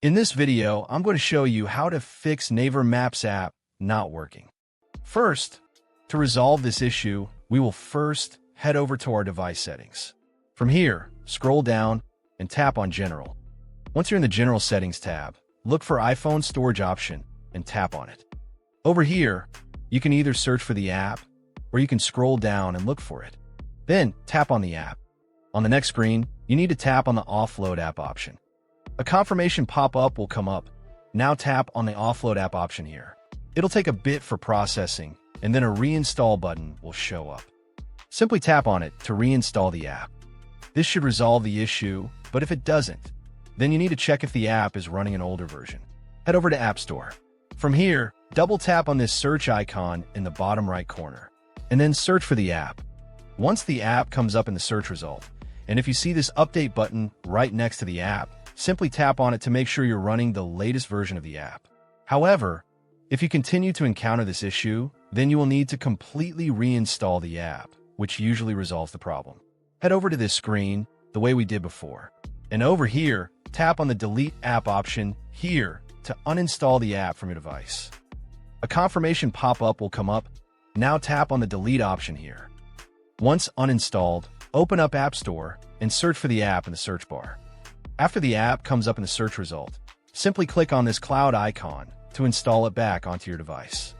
In this video, I'm going to show you how to fix NAVER Maps app not working. First, to resolve this issue, we will first head over to our device settings. From here, scroll down and tap on General. Once you're in the General Settings tab, look for iPhone Storage option and tap on it. Over here, you can either search for the app or you can scroll down and look for it. Then, tap on the app. On the next screen, you need to tap on the Offload app option. A confirmation pop-up will come up. Now tap on the Offload app option here. It'll take a bit for processing, and then a reinstall button will show up. Simply tap on it to reinstall the app. This should resolve the issue, but if it doesn't, then you need to check if the app is running an older version. Head over to App Store. From here, double tap on this search icon in the bottom right corner, and then search for the app. Once the app comes up in the search result, and if you see this update button right next to the app, simply tap on it to make sure you're running the latest version of the app. However, if you continue to encounter this issue, then you will need to completely reinstall the app, which usually resolves the problem. Head over to this screen the way we did before, and over here, tap on the Delete App option here to uninstall the app from your device. A confirmation pop-up will come up. Now tap on the Delete option here. Once uninstalled, open up App Store and search for the app in the search bar. After the app comes up in the search result, simply click on this cloud icon to install it back onto your device.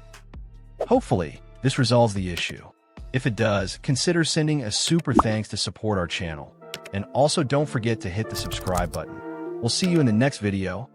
Hopefully, this resolves the issue. If it does, consider sending a super thanks to support our channel. And also don't forget to hit the subscribe button. We'll see you in the next video.